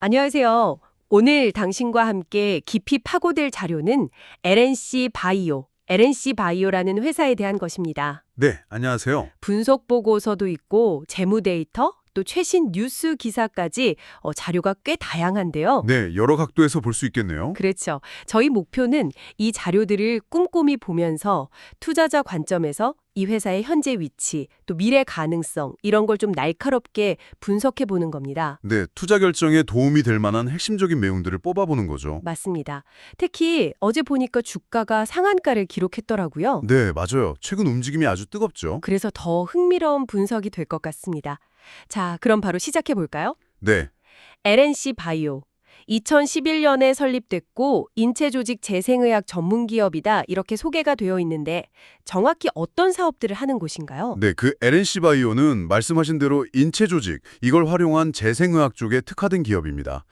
안녕하세요. 오늘 당신과 함께 깊이 파고들 자료는 LNC 바이오라는 회사에 대한 것입니다. 네, 안녕하세요. 분석 보고서도 있고 재무 데이터, 또 최신 뉴스 기사까지 자료가 꽤 다양한데요. 네, 여러 각도에서 볼 수 있겠네요. 그렇죠. 저희 목표는 이 자료들을 꼼꼼히 보면서 투자자 관점에서 이 회사의 현재 위치, 또 미래 가능성 이런 걸 좀 날카롭게 분석해 보는 겁니다. 네, 투자 결정에 도움이 될 만한 핵심적인 내용들을 뽑아보는 거죠. 맞습니다. 특히 어제 보니까 주가가 상한가를 기록했더라고요. 네, 맞아요. 최근 움직임이 아주 뜨겁죠. 그래서 더 흥미로운 분석이 될 것 같습니다. 자, 그럼 바로 시작해 볼까요? 네, LNC 바이오. 2011년에 설립됐고 인체조직 재생의학 전문 기업이다 이렇게 소개가 되어 있는데 정확히 어떤 사업들을 하는 곳인가요? 네, 그 LNC 바이오는 말씀하신 대로 인체 조직, 이걸 활용한 재생의학 쪽에 특화된 기업입니다.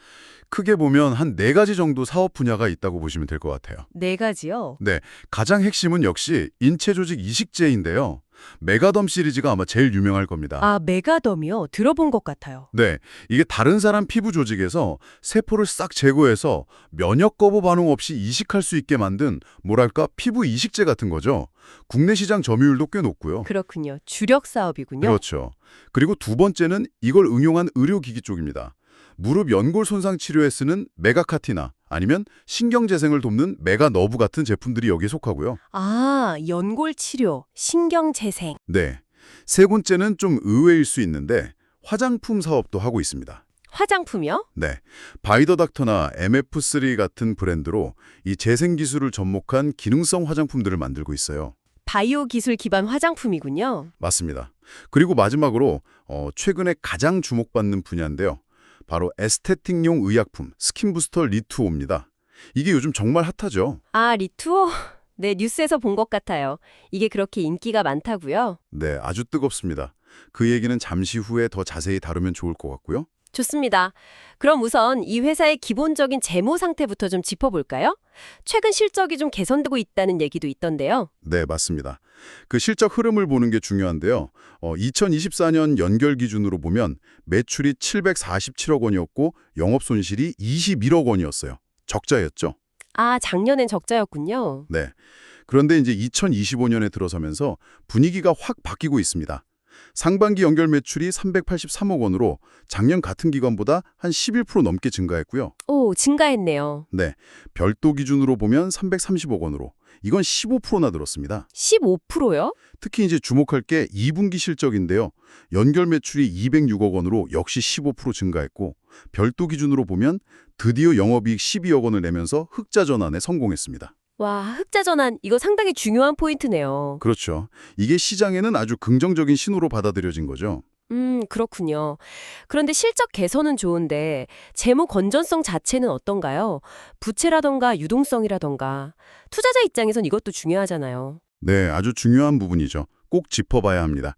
크게 보면 한 4가지 정도 사업 분야가 있다고 보시면 될 것 같아요. 네 가지요. 네, 가장 핵심은 역시 인체 조직 이식제인데요. 메가덤 시리즈가 아마 제일 유명할 겁니다. 아, 메가덤이요? 들어본 것 같아요. 네, 이게 다른 사람 피부 조직에서 세포를 싹 제거해서 면역 거부 반응 없이 이식할 수 있게 만든 뭐랄까 피부 이식제 같은 거죠. 국내 시장 점유율도 꽤 높고요. 그렇군요. 주력 사업이군요. 그렇죠. 그리고 두 번째는 이걸 응용한 의료기기 쪽입니다. 무릎 연골 손상 치료에 쓰는 메가카티나 아니면 신경재생을 돕는 메가너브 같은 제품들이 여기에 속하고요. 아, 연골 치료, 신경 재생. 네, 세 번째는 좀 의외일 수 있는데 화장품 사업도 하고 있습니다. 화장품이요? 네, 바이더닥터나 MF3 같은 브랜드로 이 재생 기술을 접목한 기능성 화장품들을 만들고 있어요. 바이오 기술 기반 화장품이군요. 맞습니다. 그리고 마지막으로 최근에 가장 주목받는 분야인데요. 바로 에스테틱용 의약품 스킨부스터 리투오입니다. 이게 요즘 정말 핫하죠? 아, 리투어? 네, 뉴스에서 본 것 같아요. 이게 그렇게 인기가 많다고요? 네, 아주 뜨겁습니다. 그 얘기는 잠시 후에 더 자세히 다루면 좋을 것 같고요. 좋습니다. 그럼 우선 이 회사의 기본적인 재무 상태부터 좀 짚어볼까요? 최근 실적이 좀 개선되고 있다는 얘기도 있던데요. 네, 맞습니다. 그 실적 흐름을 보는 게 중요한데요. 2024년 연결 기준으로 보면 매출이 747억 원이었고 영업 손실이 21억 원이었어요. 적자였죠. 아, 작년엔 적자였군요. 네. 그런데 이제 2025년에 들어서면서 분위기가 확 바뀌고 있습니다. 상반기 연결 매출이 383억 원으로 작년 같은 기간보다 한 11% 넘게 증가했고요. 오, 증가했네요. 네. 별도 기준으로 보면 330억 원으로 이건 15%나 늘었습니다. 15%요? 특히 이제 주목할 게 2분기 실적인데요. 연결 매출이 206억 원으로 역시 15% 증가했고 별도 기준으로 보면 드디어 영업이익 12억 원을 내면서 흑자 전환에 성공했습니다. 와, 흑자 전환 이거 상당히 중요한 포인트네요. 그렇죠. 이게 시장에는 아주 긍정적인 신호로 받아들여진 거죠. 그렇군요. 그런데 실적 개선은 좋은데 재무 건전성 자체는 어떤가요? 부채라던가 유동성이라던가 투자자 입장에선 이것도 중요하잖아요. 네, 아주 중요한 부분이죠. 꼭 짚어봐야 합니다.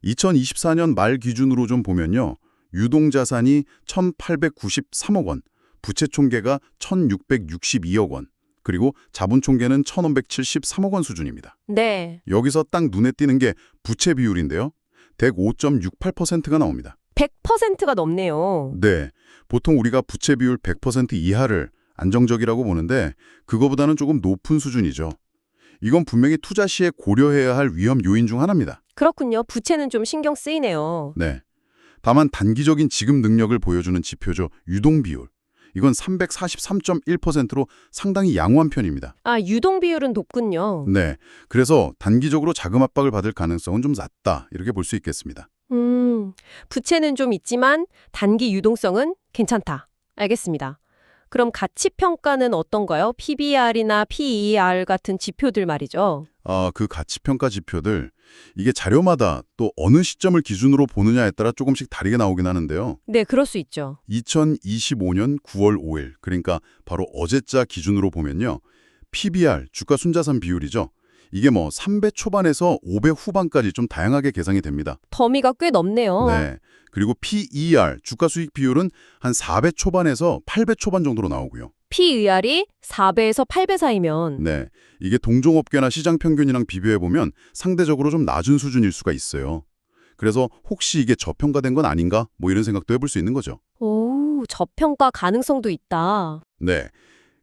2024년 말 기준으로 좀 보면요. 유동자산이 1,893억 원, 부채 총계가 1,662억 원, 그리고 자본 총계는 1,573억 원 수준입니다. 네. 여기서 딱 눈에 띄는 게 부채 비율인데요. 105.68%가 나옵니다. 100%가 넘네요. 네, 보통 우리가 부채 비율 100% 이하를 안정적이라고 보는데 그거보다는 조금 높은 수준이죠. 이건 분명히 투자 시에 고려해야 할 위험 요인 중 하나입니다. 그렇군요. 부채는 좀 신경 쓰이네요. 네. 다만 단기적인 지급 능력을 보여주는 지표죠. 유동 비율. 이건 343.1%로 상당히 양호한 편입니다. 아, 유동 비율은 높군요. 네. 그래서 단기적으로 자금 압박을 받을 가능성은 좀 낮다. 이렇게 볼 수 있겠습니다. 부채는 좀 있지만 단기 유동성은 괜찮다. 알겠습니다. 그럼 가치 평가는 어떤가요? PBR이나 PER 같은 지표들 말이죠. 그 가치평가 지표들, 이게 자료마다 또 어느 시점을 기준으로 보느냐에 따라 조금씩 다르게 나오긴 하는데요. 네, 그럴 수 있죠. 2025년 9월 5일, 그러니까 바로 어제자 기준으로 보면요. PBR, 주가 순자산 비율이죠. 이게 뭐 3배 초반에서 5배 후반까지 좀 다양하게 계산이 됩니다. 범위가 꽤 넓네요. 네. 그리고 PER, 주가 수익 비율은 한 4배 초반에서 8배 초반 정도로 나오고요. PER이 4배에서 8배 사이면 네. 이게 동종업계나 시장 평균이랑 비교해보면 상대적으로 좀 낮은 수준일 수가 있어요. 그래서 혹시 이게 저평가된 건 아닌가? 뭐 이런 생각도 해볼 수 있는 거죠. 오, 저평가 가능성도 있다. 네.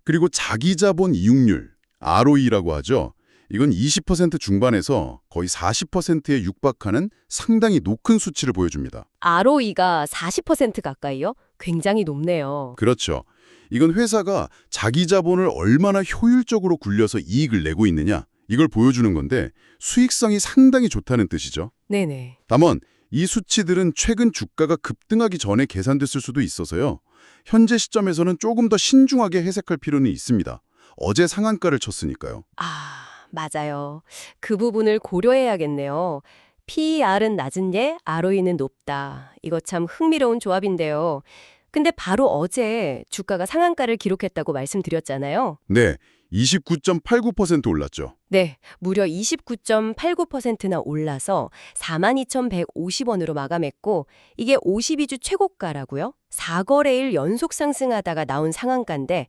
그리고 자기자본 이익률, ROE라고 하죠. 이건 20% 중반에서 거의 40%에 육박하는 상당히 높은 수치를 보여줍니다. ROE가 40% 가까이요? 굉장히 높네요. 그렇죠. 이건 회사가 자기 자본을 얼마나 효율적으로 굴려서 이익을 내고 있느냐, 이걸 보여주는 건데 수익성이 상당히 좋다는 뜻이죠. 네네. 다만 이 수치들은 최근 주가가 급등하기 전에 계산됐을 수도 있어서요. 현재 시점에서는 조금 더 신중하게 해석할 필요는 있습니다. 어제 상한가를 쳤으니까요. 아, 맞아요. 그 부분을 고려해야겠네요. PER은 낮은 예, ROE는 높다. 이거 참 흥미로운 조합인데요. 근데 바로 어제 주가가 상한가를 기록했다고 말씀드렸잖아요. 네, 29.89% 올랐죠. 네, 무려 29.89%나 올라서 42,150원으로 마감했고 이게 52주 최고가라고요? 4거래일 연속 상승하다가 나온 상한가인데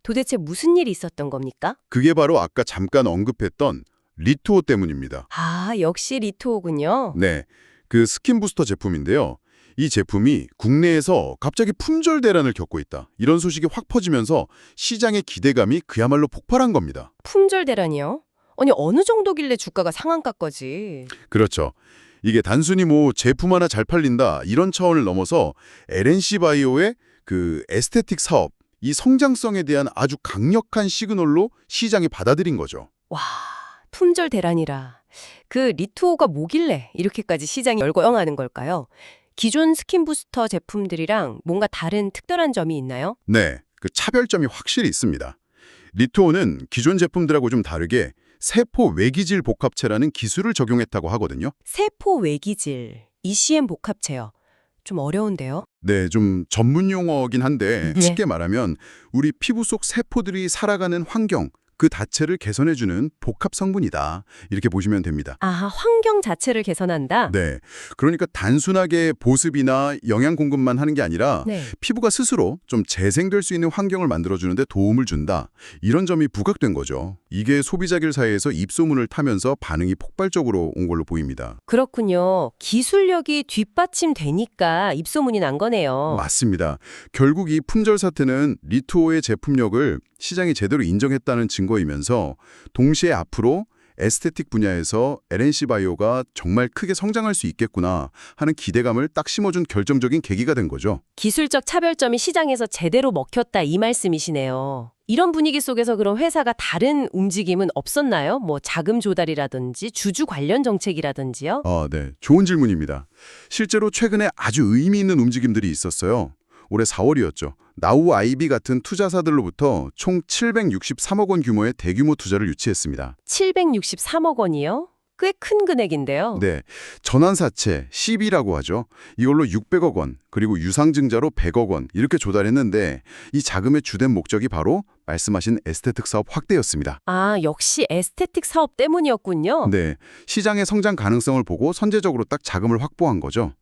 도대체 무슨 일이 있었던 겁니까? 그게 바로 아까 잠깐 언급했던 리투오 때문입니다. 아, 역시 리투오군요. 네, 그 스킨 부스터 제품인데요. 이 제품이 국내에서 갑자기 품절 대란을 겪고 있다. 이런 소식이 확 퍼지면서 시장의 기대감이 그야말로 폭발한 겁니다. 품절 대란이요? 아니, 어느 정도길래 주가가 상한가까지? 그렇죠. 이게 단순히 뭐 제품 하나 잘 팔린다 이런 차원을 넘어서 LNC 바이오의 그 에스테틱 사업, 이 성장성에 대한 아주 강력한 시그널로 시장이 받아들인 거죠. 와, 품절 대란이라. 그 리투오가 뭐길래 이렇게까지 시장이 열광하는 걸까요? 기존 스킨 부스터 제품들이랑 뭔가 다른 특별한 점이 있나요? 네, 그 차별점이 확실히 있습니다. 리투오는 기존 제품들하고 좀 다르게 세포 외기질 복합체라는 기술을 적용했다고 하거든요. 세포 외기질, ECM 복합체요. 좀 어려운데요? 네, 좀 전문 용어긴 한데 네. 쉽게 말하면 우리 피부 속 세포들이 살아가는 환경, 그 자체를 개선해주는 복합 성분이다. 이렇게 보시면 됩니다. 아, 환경 자체를 개선한다? 네, 그러니까 단순하게 보습이나 영양 공급만 하는 게 아니라 네. 피부가 스스로 좀 재생될 수 있는 환경을 만들어주는데 도움을 준다. 이런 점이 부각된 거죠. 이게 소비자들 사이에서 입소문을 타면서 반응이 폭발적으로 온 걸로 보입니다. 그렇군요. 기술력이 뒷받침되니까 입소문이 난 거네요. 맞습니다. 결국 이 품절 사태는 리투오의 제품력을 시장이 제대로 인정했다는 증거이면서 동시에 앞으로 에스테틱 분야에서 LNC 바이오가 정말 크게 성장할 수 있겠구나 하는 기대감을 딱 심어준 결정적인 계기가 된 거죠. 기술적 차별점이 시장에서 제대로 먹혔다 이 말씀이시네요. 이런 분위기 속에서 그럼 회사가 다른 움직임은 없었나요? 뭐 자금 조달이라든지 주주 관련 정책이라든지요? 네. 좋은 질문입니다. 실제로 최근에 아주 의미 있는 움직임들이 있었어요. 올해 4월이었죠. 나우 아이비 같은 투자사들로부터 총 763억 원 규모의 대규모 투자를 유치했습니다. 763억 원이요? 꽤 큰 금액인데요. 네, 전환사채, CB라고 하죠. 이걸로 600억 원, 그리고 유상증자로 100억 원 이렇게 조달했는데 이 자금의 주된 목적이 바로 말씀하신 에스테틱 사업 확대였습니다. 아, 역시 에스테틱 사업 때문이었군요. 네, 시장의 성장 가능성을 보고 선제적으로 딱 자금을 확보한 거죠.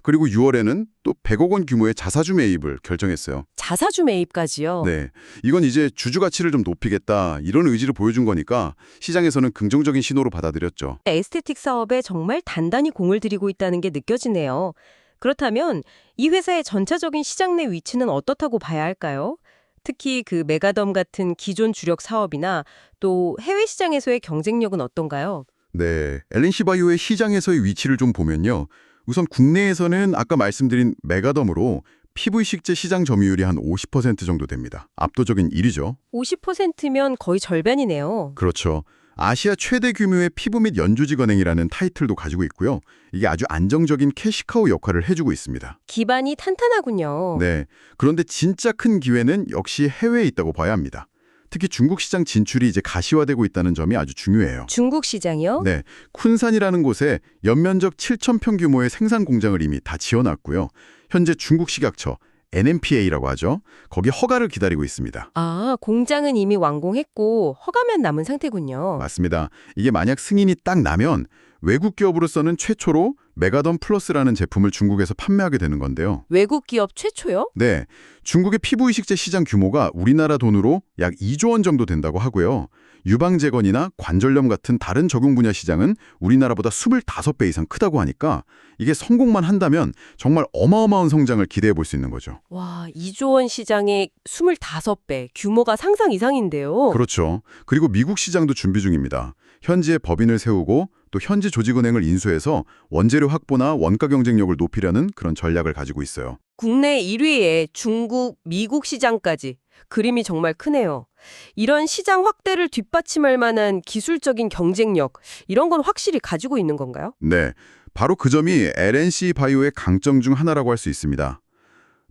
그리고 6월에는 또 100억 원 규모의 자사주 매입을 결정했어요. 자사주 매입까지요? 네, 이건 이제 주주 가치를 좀 높이겠다 이런 의지를 보여준 거니까 시장에서는 긍정적인 신호로 받아들였죠. 에스테틱 사업에 정말 단단히 공을 들이고 있다는 게 느껴지네요. 그렇다면 이 회사의 전체적인 시장 내 위치는 어떻다고 봐야 할까요? 특히 그 메가덤 같은 기존 주력 사업이나 또 해외 시장에서의 경쟁력은 어떤가요? 네, LNC 바이오의 시장에서의 위치를 좀 보면요. 우선 국내에서는 아까 말씀드린 메가덤으로 PV 식재 시장 점유율이 한 50% 정도 됩니다. 압도적인 1위죠. 50%면 거의 절반이네요. 그렇죠. 아시아 최대 규모의 피부 및 연조직은행이라는 타이틀도 가지고 있고요. 이게 아주 안정적인 캐시카우 역할을 해주고 있습니다. 기반이 탄탄하군요. 네, 그런데 진짜 큰 기회는 역시 해외에 있다고 봐야 합니다. 특히 중국 시장 진출이 이제 가시화되고 있다는 점이 아주 중요해요. 중국 시장이요? 네, 쿤산이라는 곳에 연면적 7,000평 규모의 생산 공장을 이미 다 지어놨고요. 현재 중국 식약처 NMPA라고 하죠. 거기 허가를 기다리고 있습니다. 아, 공장은 이미 완공했고 허가만 남은 상태군요. 맞습니다. 이게 만약 승인이 딱 나면 외국 기업으로서는 최초로 메가덤 플러스라는 제품을 중국에서 판매하게 되는 건데요. 외국 기업 최초요? 네, 중국의 피부이식제 시장 규모가 우리나라 돈으로 약 2조 원 정도 된다고 하고요. 유방재건이나 관절염 같은 다른 적용 분야 시장은 우리나라보다 25배 이상 크다고 하니까 이게 성공만 한다면 정말 어마어마한 성장을 기대해 볼 수 있는 거죠. 와, 2조 원 시장의 25배, 규모가 상상 이상인데요. 그렇죠. 그리고 미국 시장도 준비 중입니다. 현지에 법인을 세우고 또 현지 조직은행을 인수해서 원재료 확보나 원가 경쟁력을 높이려는 그런 전략을 가지고 있어요. 국내 1위에 중국, 미국 시장까지. 그림이 정말 크네요. 이런 시장 확대를 뒷받침할 만한 기술적인 경쟁력, 이런 건 확실히 가지고 있는 건가요? 네, 바로 그 점이 LNC 바이오의 강점 중 하나라고 할 수 있습니다.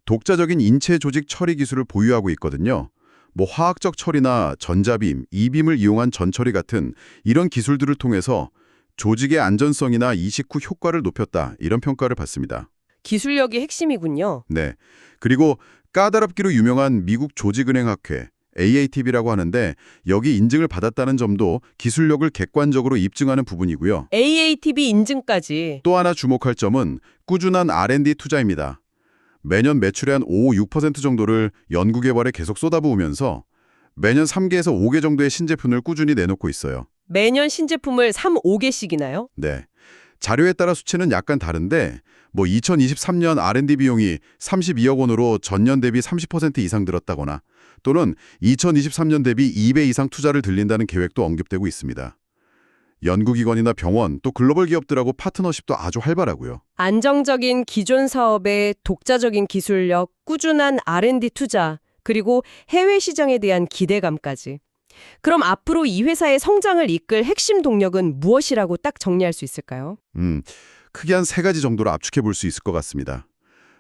독자적인 인체 조직 처리 기술을 보유하고 있거든요. 뭐 화학적 처리나 전자빔, 이빔을 이용한 전처리 같은 이런 기술들을 통해서 조직의 안전성이나 이식 후 효과를 높였다, 이런 평가를 받습니다. 기술력이 핵심이군요. 네, 그리고 까다롭기로 유명한 미국 조직은행학회 AATB라고 하는데 여기 인증을 받았다는 점도 기술력을 객관적으로 입증하는 부분이고요. AATB 인증까지. 또 하나 주목할 점은 꾸준한 R&D 투자입니다. 매년 매출의 한 5, 6% 정도를 연구개발에 계속 쏟아부으면서 매년 3개에서 5개 정도의 신제품을 꾸준히 내놓고 있어요. 매년 신제품을 3, 5개씩이나요? 네, 자료에 따라 수치는 약간 다른데 2023년 R&D 비용이 32억 원으로 전년 대비 30% 이상 늘었다거나 또는 2023년 대비 2배 이상 투자를 들린다는 계획도 언급되고 있습니다. 연구기관이나 병원, 또 글로벌 기업들하고 파트너십도 아주 활발하고요. 안정적인 기존 사업의 독자적인 기술력, 꾸준한 R&D 투자, 그리고 해외 시장에 대한 기대감까지. 그럼 앞으로 이 회사의 성장을 이끌 핵심 동력은 무엇이라고 딱 정리할 수 있을까요? 크게 한 3가지 정도로 압축해 볼 수 있을 것 같습니다.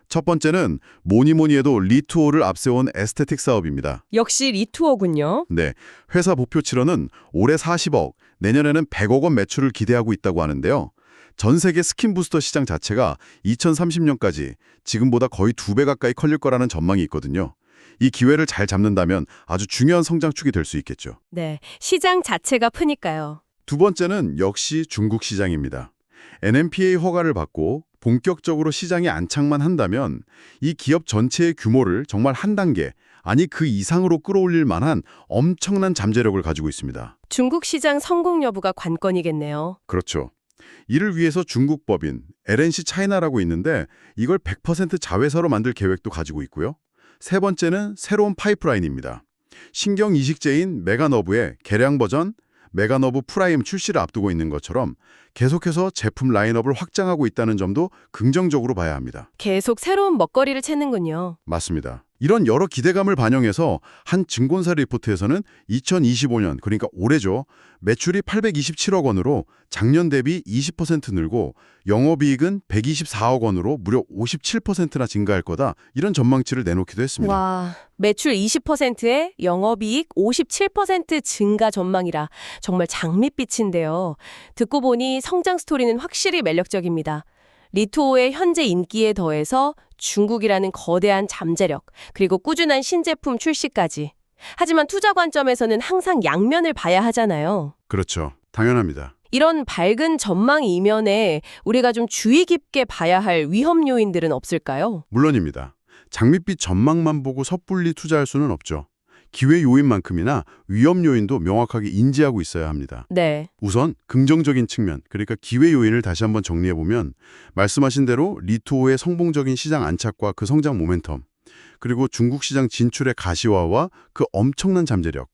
첫 번째는 뭐니 해도 리투오를 앞세운 에스테틱 사업입니다. 역시 리투어군요. 네, 회사 목표치로는 올해 40억, 내년에는 100억 원 매출을 기대하고 있다고 하는데요. 전 세계 스킨 부스터 시장 자체가 2030년까지 지금보다 거의 2배 가까이 커질 거라는 전망이 있거든요. 이 기회를 잘 잡는다면 아주 중요한 성장축이 될 수 있겠죠. 네, 시장 자체가 크니까요. 두 번째는 역시 중국 시장입니다. NMPA 허가를 받고 본격적으로 시장에 안착만 한다면 이 기업 전체의 규모를 정말 한 단계, 아니 그 이상으로 끌어올릴 만한 엄청난 잠재력을 가지고 있습니다. 중국 시장 성공 여부가 관건이겠네요. 그렇죠. 이를 위해서 중국 법인 LNC 차이나라고 있는데 이걸 100% 자회사로 만들 계획도 가지고 있고요. 세 번째는 새로운 파이프라인입니다. 신경 이식제인 메가너브의 개량 버전 메가너브 프라임 출시를 앞두고 있는 것처럼 계속해서 제품 라인업을 확장하고 있다는 점도 긍정적으로 봐야 합니다. 계속 새로운 먹거리를 찾는군요. 맞습니다. 이런 여러 기대감을 반영해서 한 증권사 리포트에서는 2025년, 그러니까 올해죠, 매출이 827억 원으로 작년 대비 20% 늘고 영업이익은 124억 원으로 무려 57%나 증가할 거다, 이런 전망치를 내놓기도 했습니다. 와, 매출 20%에 영업이익 57% 증가 전망이라 정말 장밋빛인데요. 듣고 보니 성장 스토리는 확실히 매력적입니다. 리투오의 현재 인기에 더해서 중국이라는 거대한 잠재력, 그리고 꾸준한 신제품 출시까지. 하지만 투자 관점에서는 항상 양면을 봐야 하잖아요. 그렇죠. 당연합니다. 이런 밝은 전망 이면에 우리가 좀 주의 깊게 봐야 할 위험 요인들은 없을까요? 물론입니다. 장밋빛 전망만 보고 섣불리 투자할 수는 없죠. 기회 요인만큼이나 위험 요인도 명확하게 인지하고 있어야 합니다. 네. 우선 긍정적인 측면, 그러니까 기회 요인을 다시 한번 정리해보면 말씀하신 대로 리투오의 성공적인 시장 안착과 그 성장 모멘텀, 그리고 중국 시장 진출의 가시화와 그 엄청난 잠재력,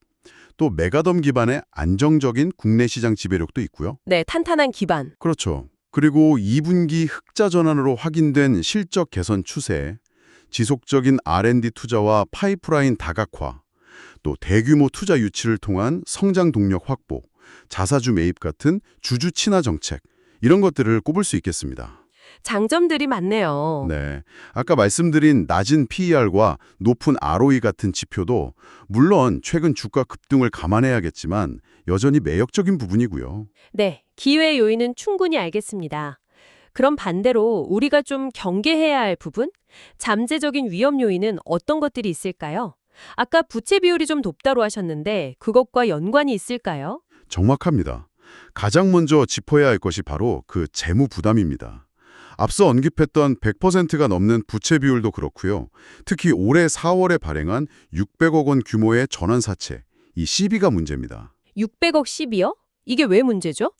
또 메가덤 기반의 안정적인 국내 시장 지배력도 있고요. 네, 탄탄한 기반. 그렇죠. 그리고 2분기 흑자 전환으로 확인된 실적 개선 추세, 지속적인 R&D 투자와 파이프라인 다각화, 또 대규모 투자 유치를 통한 성장 동력 확보, 자사주 매입 같은 주주 친화 정책, 이런 것들을 꼽을 수 있겠습니다. 장점들이 많네요. 네, 아까 말씀드린 낮은 PER과 높은 ROE 같은 지표도 물론 최근 주가 급등을 감안해야겠지만 여전히 매력적인 부분이고요. 네, 기회 요인은 충분히 알겠습니다. 그럼 반대로 우리가 좀 경계해야 할 부분? 잠재적인 위험 요인은 어떤 것들이 있을까요? 아까 부채 비율이 좀 높다고 하셨는데 그것과 연관이 있을까요? 정확합니다. 가장 먼저 짚어야 할 것이 바로 그 재무 부담입니다. 앞서 언급했던 100%가 넘는 부채 비율도 그렇고요. 특히 올해 4월에 발행한 600억 원 규모의 전환사채, 이 CB가 문제입니다. 600억 10이요? 이게 왜 문제죠?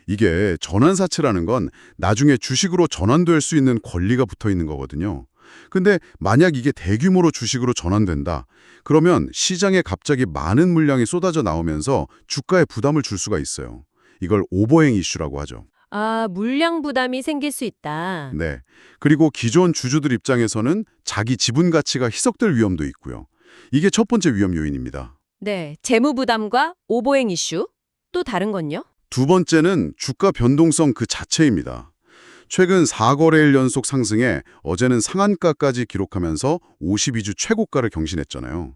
이게 전환사채라는 건 나중에 주식으로 전환될 수 있는 권리가 붙어 있는 거거든요. 근데 만약 이게 대규모로 주식으로 전환된다. 그러면 시장에 갑자기 많은 물량이 쏟아져 나오면서 주가에 부담을 줄 수가 있어요. 이걸 오버행 이슈라고 하죠. 아, 물량 부담이 생길 수 있다. 네. 그리고 기존 주주들 입장에서는 자기 지분 가치가 희석될 위험도 있고요. 이게 첫 번째 위험 요인입니다. 네, 재무 부담과 오버행 이슈. 또 다른 건요? 두 번째는 주가 변동성 그 자체입니다. 최근 4거래일 연속 상승에 어제는 상한가까지 기록하면서 52주 최고가를 경신했잖아요.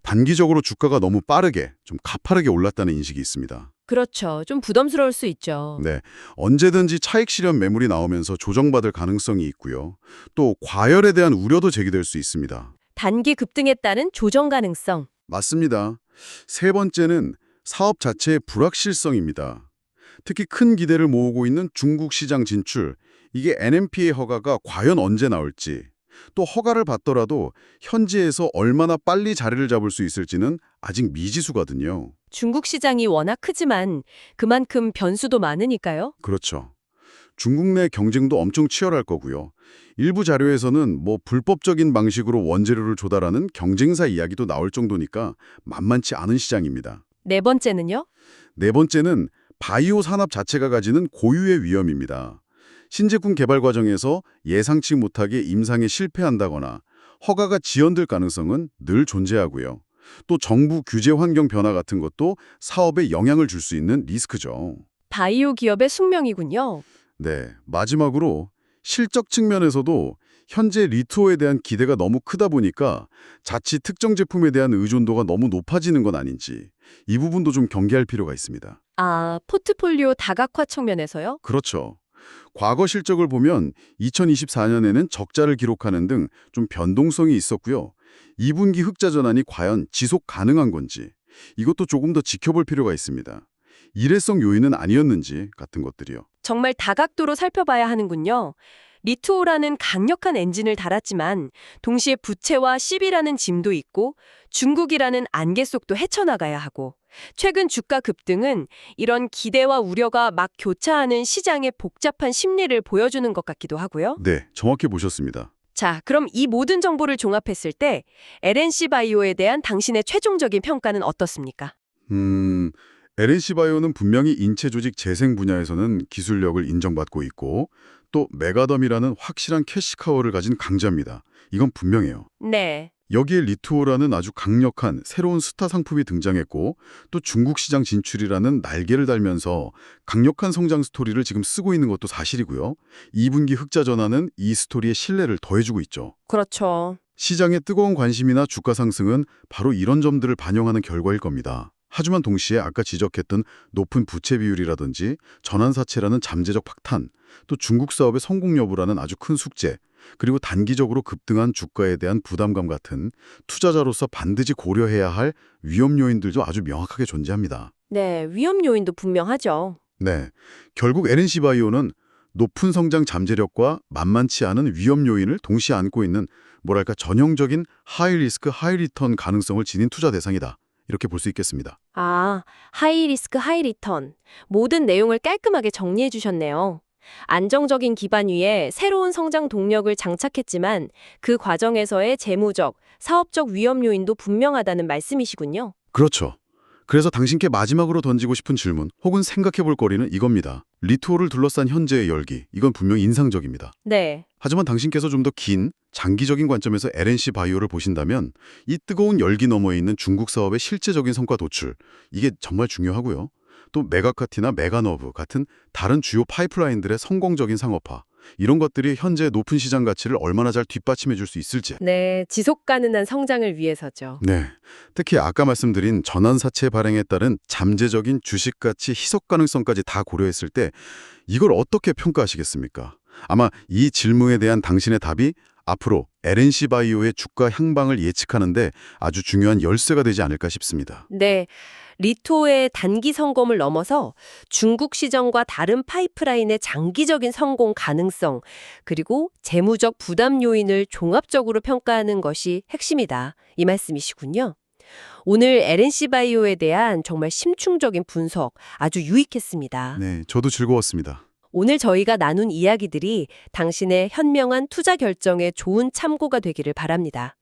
단기적으로 주가가 너무 빠르게, 좀 가파르게 올랐다는 인식이 있습니다. 그렇죠. 좀 부담스러울 수 있죠. 네, 언제든지 차익 실현 매물이 나오면서 조정받을 가능성이 있고요. 또 과열에 대한 우려도 제기될 수 있습니다. 단기 급등에 따른 조정 가능성. 맞습니다. 세 번째는 사업 자체의 불확실성입니다. 특히 큰 기대를 모으고 있는 중국 시장 진출, 이게 NMPA 허가가 과연 언제 나올지, 또 허가를 받더라도 현지에서 얼마나 빨리 자리를 잡을 수 있을지는 아직 미지수거든요. 중국 시장이 워낙 크지만 그만큼 변수도 많으니까요. 그렇죠. 중국 내 경쟁도 엄청 치열할 거고요. 일부 자료에서는 불법적인 방식으로 원재료를 조달하는 경쟁사 이야기도 나올 정도니까 만만치 않은 시장입니다. 네 번째는요? 네 번째는 바이오 산업 자체가 가지는 고유의 위험입니다. 신제품 개발 과정에서 예상치 못하게 임상에 실패한다거나 허가가 지연될 가능성은 늘 존재하고요. 또 정부 규제 환경 변화 같은 것도 사업에 영향을 줄 수 있는 리스크죠. 바이오 기업의 숙명이군요. 네, 마지막으로 실적 측면에서도 현재 리투오에 대한 기대가 너무 크다 보니까 자칫 특정 제품에 대한 의존도가 너무 높아지는 건 아닌지 이 부분도 좀 경계할 필요가 있습니다. 아, 포트폴리오 다각화 측면에서요? 그렇죠. 과거 실적을 보면 2024년에는 적자를 기록하는 등 좀 변동성이 있었고요. 2분기 흑자 전환이 과연 지속 가능한 건지 이것도 조금 더 지켜볼 필요가 있습니다. 일회성 요인은 아니었는지 같은 것들이요. 정말 다각도로 살펴봐야 하는군요. 리투오라는 강력한 엔진을 달았지만 동시에 부채와 시비라는 짐도 있고 중국이라는 안개 속도 헤쳐나가야 하고 최근 주가 급등은 이런 기대와 우려가 막 교차하는 시장의 복잡한 심리를 보여주는 것 같기도 하고요. 네, 정확히 보셨습니다. 자, 그럼 이 모든 정보를 종합했을 때 LNC 바이오에 대한 당신의 최종적인 평가는 어떻습니까? LNC 바이오는 분명히 인체 조직 재생 분야에서는 기술력을 인정받고 있고 또 메가덤이라는 확실한 캐시카우를 가진 강자입니다. 이건 분명해요. 네. 여기에 리투오라는 아주 강력한 새로운 스타 상품이 등장했고 또 중국 시장 진출이라는 날개를 달면서 강력한 성장 스토리를 지금 쓰고 있는 것도 사실이고요. 2분기 흑자 전환은 이 스토리의 신뢰를 더해주고 있죠. 그렇죠. 시장의 뜨거운 관심이나 주가 상승은 바로 이런 점들을 반영하는 결과일 겁니다. 하지만 동시에 아까 지적했던 높은 부채 비율이라든지 전환사채라는 잠재적 박탄, 또 중국 사업의 성공 여부라는 아주 큰 숙제, 그리고 단기적으로 급등한 주가에 대한 부담감 같은 투자자로서 반드시 고려해야 할 위험 요인들도 아주 명확하게 존재합니다. 네, 위험 요인도 분명하죠. 네, 결국 LNC 바이오는 높은 성장 잠재력과 만만치 않은 위험 요인을 동시에 안고 있는 전형적인 하이 리스크 하이 리턴 가능성을 지닌 투자 대상이다. 이렇게 볼 수 있겠습니다. 아, 하이 리스크 하이 리턴. 모든 내용을 깔끔하게 정리해 주셨네요. 안정적인 기반 위에 새로운 성장 동력을 장착했지만 그 과정에서의 재무적, 사업적 위험 요인도 분명하다는 말씀이시군요. 그렇죠. 그래서 당신께 마지막으로 던지고 싶은 질문 혹은 생각해 볼 거리는 이겁니다. 리투오를 둘러싼 현재의 열기, 이건 분명 인상적입니다. 네. 하지만 당신께서 좀 더 긴, 장기적인 관점에서 LNC 바이오를 보신다면 이 뜨거운 열기 너머에 있는 중국 사업의 실제적인 성과 도출, 이게 정말 중요하고요. 또 메가카티나 메가너브 같은 다른 주요 파이프라인들의 성공적인 상업화, 이런 것들이 현재 높은 시장 가치를 얼마나 잘 뒷받침해 줄 수 있을지. 네, 지속 가능한 성장을 위해서죠. 네, 특히 아까 말씀드린 전환사채 발행에 따른 잠재적인 주식 가치 희석 가능성까지 다 고려했을 때 이걸 어떻게 평가하시겠습니까? 아마 이 질문에 대한 당신의 답이 앞으로 LNC 바이오의 주가 향방을 예측하는데 아주 중요한 열쇠가 되지 않을까 싶습니다. 네. 리토의 단기 성공을 넘어서 중국 시장과 다른 파이프라인의 장기적인 성공 가능성, 그리고 재무적 부담 요인을 종합적으로 평가하는 것이 핵심이다. 이 말씀이시군요. 오늘 LNC 바이오에 대한 정말 심층적인 분석 아주 유익했습니다. 네, 저도 즐거웠습니다. 오늘 저희가 나눈 이야기들이 당신의 현명한 투자 결정에 좋은 참고가 되기를 바랍니다.